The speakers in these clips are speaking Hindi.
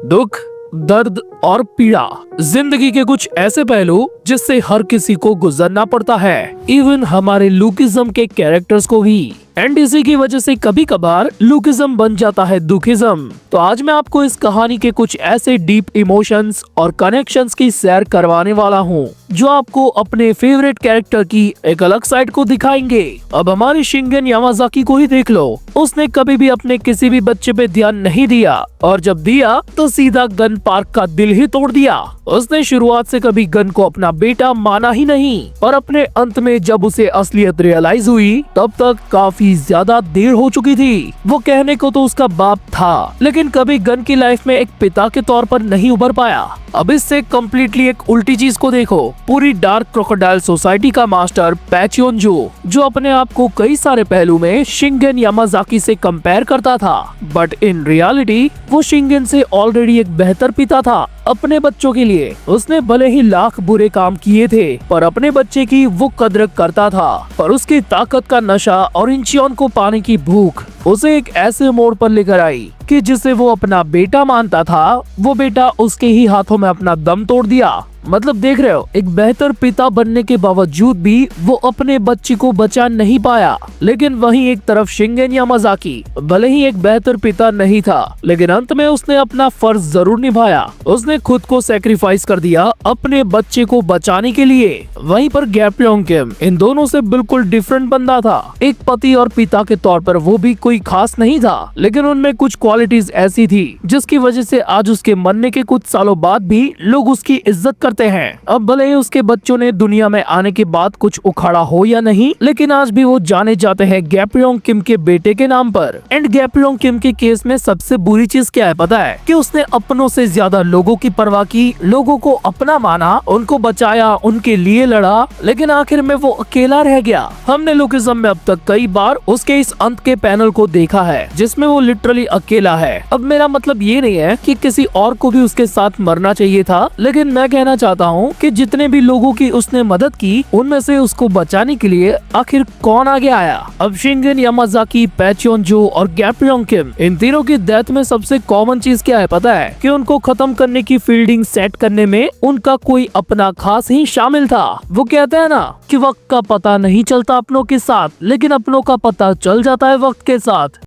दुख, दर्द और पीड़ा जिंदगी के कुछ ऐसे पहलू जिससे हर किसी को गुजरना पड़ता है, इवन हमारे लुकिज्म के कैरेक्टर्स को भी। एंड इसी की वजह से कभी कभार लुकिज्म बन जाता है दुखिज्म। तो आज मैं आपको इस कहानी के कुछ ऐसे डीप इमोशंस और कनेक्शंस की सैर करवाने वाला हूँ जो आपको अपने फेवरेट कैरेक्टर की एक अलग साइड को दिखाएंगे। अब हमारी शिंगेन यामाजाकी को ही देख लो, उसने कभी भी अपने किसी भी बच्चे पे ध्यान नहीं दिया, और जब दिया तो सीधा गन पार्क का दिल ही तोड़ दिया। उसने शुरुआत से कभी गन को अपना बेटा माना ही नहीं, और अपने अंत में जब उसे असलियत रियलाइज हुई तब तक काफी ज्यादा देर हो चुकी थी। वो कहने को तो उसका बाप था, लेकिन कभी गन की लाइफ में एक पिता के तौर पर नहीं उभर पाया। अब इससे कम्प्लीटली एक उल्टी चीज को देखो, पूरी डार्क क्रोकोडाइल सोसाइटी का मास्टर पैचियोनजो, जो अपने आप को कई सारे पहलू में शिंगेन यामाजाकी से कंपेयर करता था, बट इन रियलिटी वो शिंगेन से ऑलरेडी एक बेहतर पिता था अपने बच्चों के लिए। उसने भले ही लाख बुरे काम किए थे, पर अपने बच्चे की वो कद्र करता था। पर उसकी ताकत का नशा और इंचियोन को पाने की भूख उसे एक ऐसे मोड़ पर लेकर आई कि जिसे वो अपना बेटा मानता था, वो बेटा उसके ही हाथों में अपना दम तोड़ दिया। मतलब देख रहे हो, एक बेहतर पिता बनने के बावजूद भी वो अपने बच्चे को बचा नहीं पाया। लेकिन वहीं एक तरफ शिंगेन यामाजाकी भले ही एक बेहतर पिता नहीं था, लेकिन अंत में उसने अपना फर्ज जरूर निभाया। उसने खुद को सैक्रिफाइस कर दिया अपने बच्चे को बचाने के लिए। वहीं पर गैप्योंग किम इन दोनों से बिल्कुल डिफरेंट बंदा था। एक पति और पिता के तौर पर वो भी कोई खास नहीं था, लेकिन उनमें कुछ क्वालिटीज ऐसी थी जिसकी वजह से आज उसके मरने के कुछ सालों बाद भी लोग उसकी इज्जत करते हैं। अब भले ही उसके बच्चों ने दुनिया में आने के बाद कुछ उखाड़ा हो या नहीं, लेकिन आज भी वो जाने जाते हैं गैप्योंग किम के बेटे के नाम पर। एंड गैप्योंग किम के केस में सबसे बुरी चीज क्या है पता है? कि उसने अपनों से ज्यादा लोगों की परवाह की, लोगों को अपना माना, उनको बचाया, उनके लिए लड़ा, लेकिन आखिर में वो अकेला रह गया। हमने लुकिज्म में अब तक कई बार उसके इस अंत के पैनल को देखा है जिसमें वो लिटरली अकेला है। अब मेरा मतलब ये नहीं है कि किसी और को भी उसके साथ मरना चाहिए था, लेकिन मैं कहना चाहता हूँ कि जितने भी लोगों की उसने मदद की, उनमें से उसको बचाने के लिए आखिर कौन आगे आया? अब शिंगेन यामाजाकी, पैचियोनजो और गैप्योंग किम इन तीनों की डेथ में सबसे कॉमन चीज क्या है पता है? कि उनको खत्म करने की फील्डिंग सेट करने में उनका कोई अपना खास ही शामिल था। वो कहते हैं ना कि वक्त का पता नहीं चलता अपनों के साथ, लेकिन अपनों का पता चल जाता है वक्त के साथ।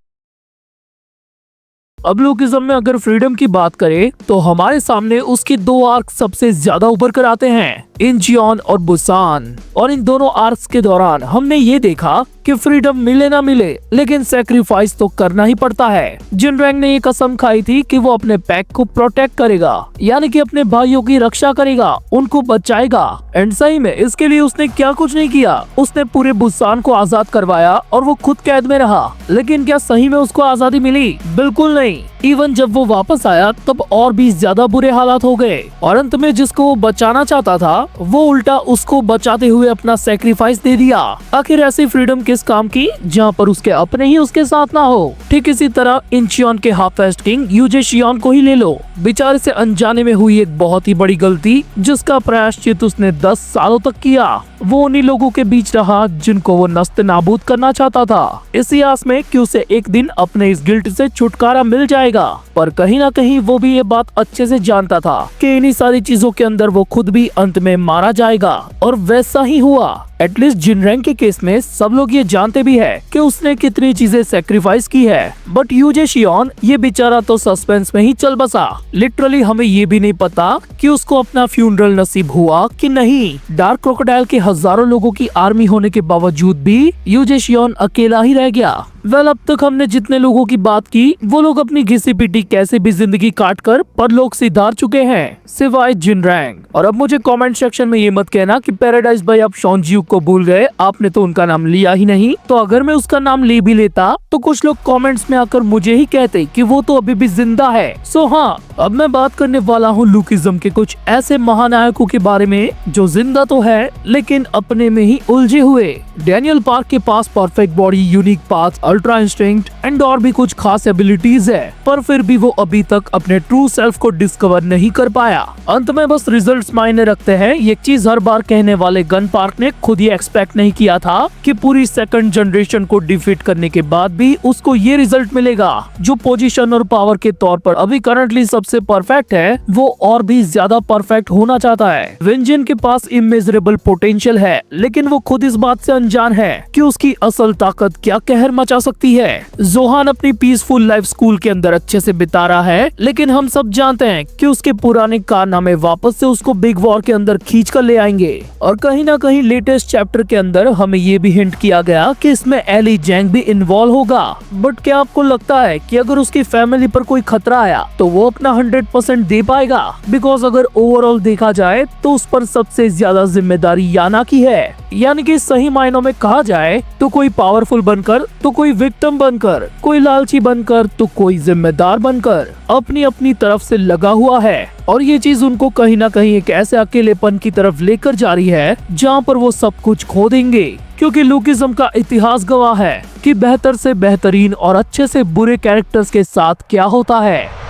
अब लुकिज्म में अगर फ्रीडम की बात करें तो हमारे सामने उसके दो आर्क सबसे ज्यादा उभर कर आते हैं, इंचियोन और बुसान। और इन दोनों आर्क्स के दौरान हमने ये देखा कि फ्रीडम मिले ना मिले, लेकिन सैक्रिफाइस तो करना ही पड़ता है। जिनरैंग ने ये कसम खाई थी कि वो अपने पैक को प्रोटेक्ट करेगा, यानी कि अपने भाइयों की रक्षा करेगा, उनको बचाएगा। एंड सही में इसके लिए उसने क्या कुछ नहीं किया, उसने पूरे बुसान को आजाद करवाया और वो खुद कैद में रहा। लेकिन क्या सही में उसको आजादी मिली? बिल्कुल नहीं। इवन जब वो वापस आया तब और भी ज्यादा बुरे हालात हो गए, और अंत में जिसको वो बचाना चाहता था वो उल्टा उसको बचाते हुए अपना सैक्रिफाइस दे दिया। आखिर ऐसी फ्रीडम किस काम की जहाँ पर उसके अपने ही उसके साथ ना हो? ठीक इसी तरह इंचियोन के हाफ वेस्ट किंग यूजे शियोन को ही ले लो। बेचारे से अनजाने में हुई एक बहुत ही बड़ी गलती जिसका प्रायश्चित उसने 10 सालों तक किया। वो उन्हीं लोगों के बीच रहा जिनको वो नस्त नाबूद करना चाहता था, इसी आस में कि उसे एक दिन अपने इस गिल्ट से छुटकारा मिल जाएगा। पर कहीं ना कहीं वो भी ये बात अच्छे से जानता था कि इन्हीं सारी चीजों के अंदर वो खुद भी अंत में मारा जाएगा, और वैसा ही हुआ। एटलीस्ट जिनरैंग के केस में सब लोग ये जानते भी है कि उसने कितनी चीजें सैक्रिफाइस की है, बट यूजे शियोन ये बेचारा तो सस्पेंस में ही चल बसा। लिटरली हमें ये भी नहीं पता कि उसको अपना फ्यूनरल नसीब हुआ कि नहीं। डार्क क्रोकोडाइल के हजारों लोगों की आर्मी होने के बावजूद भी यूजे शियोन अकेला ही रह गया। वेल, अब तक हमने जितने लोगों की बात की वो लोग अपनी घिसी पिटी कैसे भी जिंदगी काट कर परलोक सिधार चुके हैं, सिवाय जिनरैंग। और अब मुझे कमेंट सेक्शन में ये मत कहना कि पैराडाइज भाई आप शॉन्जियू को भूल गए, आपने तो उनका नाम लिया ही नहीं। तो अगर मैं उसका नाम ले भी लेता तो कुछ लोग कमेंट्स में आकर मुझे ही कहते कि वो तो अभी भी जिंदा है। सो हाँ, अब मैं बात करने वाला हूँ लुकिज्म के कुछ ऐसे महानायकों के बारे में जो जिंदा तो है लेकिन अपने में ही उलझे हुए। डैनियल पार्क के पास perfect body, unique path, ultra instinct and और भी कुछ खास एबिलिटीज है, पर फिर भी वो अभी तक अपने ट्रू सेल्फ को डिस्कवर नहीं कर पाया। अंत में बस रिजल्ट्स मायने रखते हैं। ये चीज हर बार कहने वाले गन पार्क ने खुद ही एक्सपेक्ट नहीं किया था कि पूरी सेकंड जनरेशन को डिफीट करने के बाद भी उसको ये रिजल्ट मिलेगा जो पोजीशन और पावर के तौर पर अभी करंटली सबसे परफेक्ट है, वो और भी ज्यादा परफेक्ट होना चाहता है। वेंजिन के पास इमेजरेबल पोटेंशियल है, लेकिन वो खुद इस बात से अनजान है कि उसकी असल ताकत क्या कहर मचा सकती है। जोहान अपनी पीसफुल लाइफ स्कूल के अंदर अच्छे से बिता रहा है, लेकिन हम सब जानते हैं कि उसके पुराने कारनामे वापस से उसको बिग वॉर के अंदर खींच कर ले आएंगे। और कहीं ना कहीं लेटेस्ट चैप्टर के अंदर हमें ये भी हिंट किया गया कि इसमें एली जैंग भी इन्वॉल्व होगा। बट क्या आपको लगता है कि अगर उसकी फैमिली पर कोई खतरा आया तो वो अपना 100% दे पाएगा? बिकॉज अगर ओवरऑल देखा जाए तो उस पर सबसे ज्यादा जिम्मेदारी याना की है। यानी कि सही मायनों में कहा जाए तो कोई पावरफुल बनकर, तो कोई विक्टिम बनकर, कोई लालची बनकर, तो कोई जिम्मेदार बनकर अपनी अपनी तरफ से लगा हुआ है। और ये चीज उनको कहीं ना कहीं एक ऐसे अकेलेपन की तरफ लेकर जा रही है जहाँ पर वो सब कुछ खो देंगे। क्योंकि लुकिज्म का इतिहास गवाह है कि बेहतर से बेहतरीन और अच्छे से बुरे कैरेक्टर्स के साथ क्या होता है।